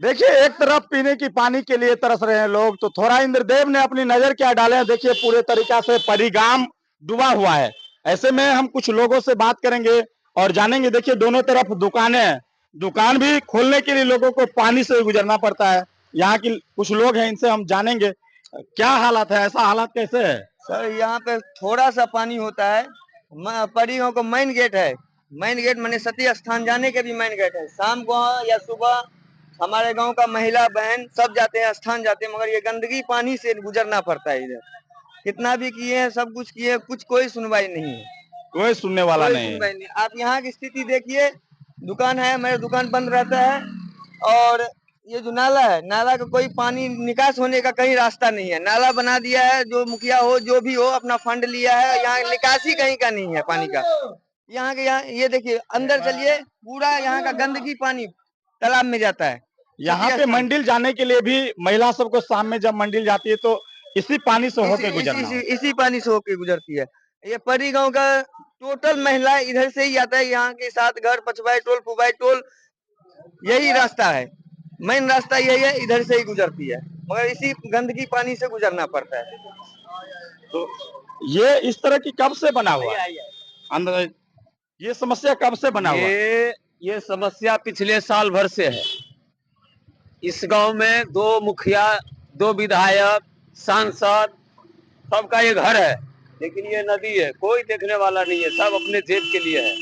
देखिए, एक तरफ पीने की पानी के लिए तरस रहे हैं लोग, तो थोड़ा इंद्रदेव ने अपनी नजर क्या डाले हैं, देखिए पूरे तरीका से परिगाम डूबा हुआ है। ऐसे में हम कुछ लोगों से बात करेंगे और जानेंगे। देखिए दोनों तरफ दुकानें हैं, दुकान भी खोलने के लिए लोगों को पानी से गुजरना पड़ता है। यहाँ की कुछ लोग हैं, इनसे हम जानेंगे क्या हालात है, ऐसा हालात कैसे है। सर यहाँ पे थोड़ा सा पानी होता है। परी गाँव का मेन गेट है। मेन गेट माने सती स्थान जाने के भी मेन गेट है। शाम को या सुबह हमारे गांव का महिला बहन सब जाते हैं, स्थान जाते हैं, मगर ये गंदगी पानी से गुजरना पड़ता है। इधर कितना भी किए हैं, सब कुछ किए, कुछ कोई सुनवाई नहीं है। कोई सुनने वाला कोई नहीं है। सुनवाई नहीं। आप यहाँ की स्थिति देखिए, दुकान है, मेरा दुकान बंद रहता है। और ये जो नाला है, नाला का कोई पानी निकास होने का कहीं रास्ता नहीं है। नाला बना दिया है, जो मुखिया हो जो भी हो अपना फंड लिया है, यहाँ निकासी कहीं का नहीं है पानी का। यहाँ के यहाँ ये देखिए, अंदर चलिए, पूरा यहाँ का गंदगी पानी तालाब में जाता है। यहाँ पे मंदिर जाने के लिए भी महिला सबको शाम में जब मंदिर जाती है तो इसी पानी से होके गुजरना होता है। इसी पानी से होके गुजरती है। ये परी गांव का टोटल महिला इधर से ही आता है। यहाँ के 7 घर, पचवाई टोल, पुबाई टोल, यही रास्ता है। मेन रास्ता यही है, इधर से ही गुजरती है, मगर इसी गंदगी पानी से गुजरना पड़ता है। तो ये इस तरह की कब से बना हुआ है अंदर, ये समस्या कब से बना हुआ है? ये समस्या पिछले साल भर से है। इस गांव में 2 मुखिया, 2 विधायक, सांसद, सबका ये घर है, लेकिन ये नदी है, कोई देखने वाला नहीं है, सब अपने जेब के लिए है।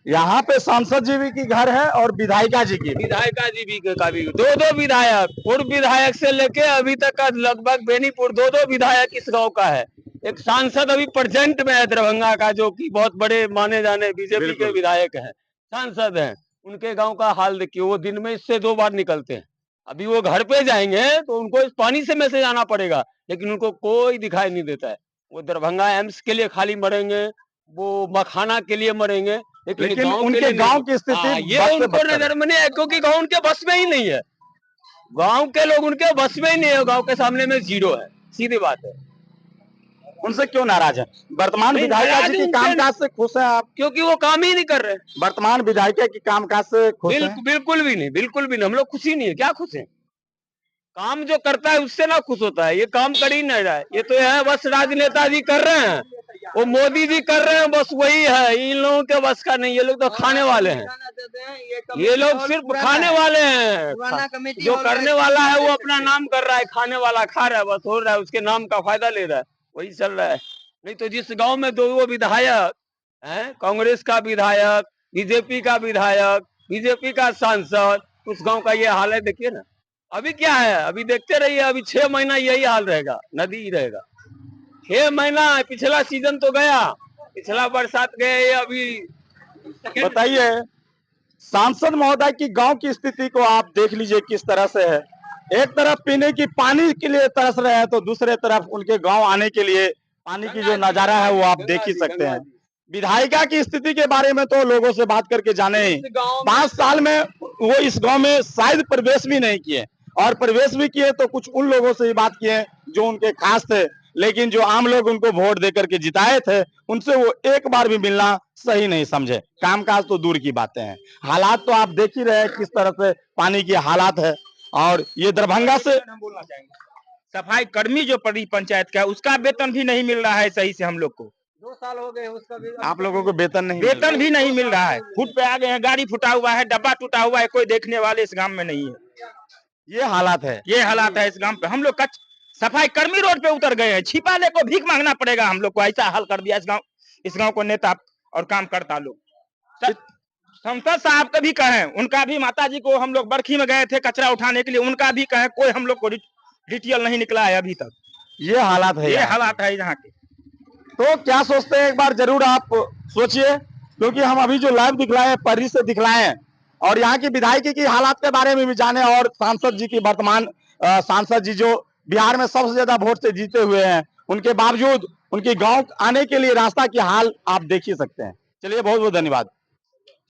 यहाँ पे सांसद जी भी की घर है और विधायिका जी की, विधायिका जी भी का भी 2-2 विधायक, पूर्व विधायक से लेके अभी तक का लगभग बेनीपुर 2-2 विधायक इस गांव का है। एक सांसद अभी प्रेजेंट में है दरभंगा का, जो कि बहुत बड़े माने जाने बीजेपी के विधायक हैं, सांसद हैं। उनके गांव का हाल देखिए, वो दिन में इससे 2 बार निकलते हैं। अभी वो घर पे जाएंगे तो उनको इस पानी से में से जाना पड़ेगा, लेकिन उनको कोई दिखाई नहीं देता है। वो दरभंगा एम्स के लिए खाली मरेंगे, वो मखाना के लिए मरेंगे, लेकिन उनके गांव की स्थिति ये उनको नजर में नहीं है, क्योंकि गांव उनके बस में ही नहीं है। गांव के लोग उनके बस में ही नहीं है, गांव के सामने में जीरो है, सीधी बात है। उनसे क्यों नाराज है? वर्तमान विधायिका जी की कामकाज से खुश हैं आप? क्योंकि वो काम ही नहीं कर रहे। वर्तमान विधायिका की कामकाज से खुश हैं? बिल्कुल भी नहीं, बिल्कुल भी नहीं। हम लोग खुशी नहीं है, क्या खुश है? काम जो करता है उससे ना खुश होता है। ये काम कर ही नहीं रहा है। ये तो है बस राजनेता जी कर रहे हैं, वो मोदी जी कर रहे हैं, बस वही है। इन लोगों के बस का नहीं, ये लोग तो खाने वाले हैं। ये लोग सिर्फ खाने वाले हैं। जो करने वाला है वो अपना नाम कर रहा है, खाने वाला खा रहा है, बस हो रहा है, उसके नाम का फायदा ले रहा है, वही चल रहा है। नहीं तो जिस गांव में 2 विधायक हैं, कांग्रेस का विधायक, बीजेपी का विधायक, बीजेपी का सांसद, उस गांव का ये हाल है, देखिए ना। अभी क्या है, अभी देखते रहिए, अभी 6 महीना यही हाल रहेगा, नदी ही रहेगा। 6 महीना, पिछला सीजन तो गया, पिछला बरसात गए, अभी बताइए सांसद महोदय की गांव की स्थिति को आप देख लीजिए किस तरह से है। एक तरफ पीने की पानी के लिए तरस रहे हैं, तो दूसरे तरफ उनके गांव आने के लिए पानी की जो नजारा है वो आप देख ही सकते हैं। विधायिका की स्थिति के बारे में तो लोगों से बात करके जाने, 5 साल में वो इस गांव में शायद प्रवेश भी नहीं किए, और प्रवेश भी किए तो कुछ उन लोगों से ही बात किए जो उनके खास थे, लेकिन जो आम लोग उनको वोट देकर के जिताए थे उनसे वो एक बार भी मिलना सही नहीं समझे। कामकाज तो दूर की बातें हैं, हालात तो आप देख ही रहे हैं किस तरह से पानी की हालात है। और ये दरभंगा से बोलना चाहेंगे, सफाई कर्मी जो पड़ी पंचायत का, उसका वेतन भी नहीं मिल रहा है सही से। हम लोग को 2 साल हो गए, उसका भी आप लोगों को वेतन भी नहीं मिल रहा है। फुट पे आ गए हैं, गाड़ी फुटा हुआ है, डब्बा टूटा हुआ है, कोई देखने वाले इस गांव में नहीं है। ये हालात है, ये हालात है इस गांव पे। हम लोग सफाई कर्मी रोड पे उतर गए हैं, छिपा ले को भीख मांगना पड़ेगा हम लोग को। ऐसा हाल कर दिया इस गांव को नेता और काम करता लोग। संसद साहब का भी कहें, उनका भी, माता जी को हम लोग बरखी में गए थे कचरा उठाने के लिए, उनका भी कहें, कोई हम लोग को डिटेल नहीं निकला है अभी तक। ये हालात है, ये हालात है यहाँ के। तो क्या सोचते हैं, एक बार जरूर आप सोचिए, क्योंकि हम अभी जो लाइव दिखलाए हैं पर्री से दिखलाए हैं, और यहाँ की विधायकी की हालात के बारे में भी जाने, और सांसद जी की वर्तमान सांसद जी जो बिहार में सबसे ज्यादा वोट से जीते हुए हैं, उनके बावजूद उनके गांव आने के लिए रास्ता की हाल आप देख ही सकते हैं। चलिए, बहुत बहुत धन्यवाद।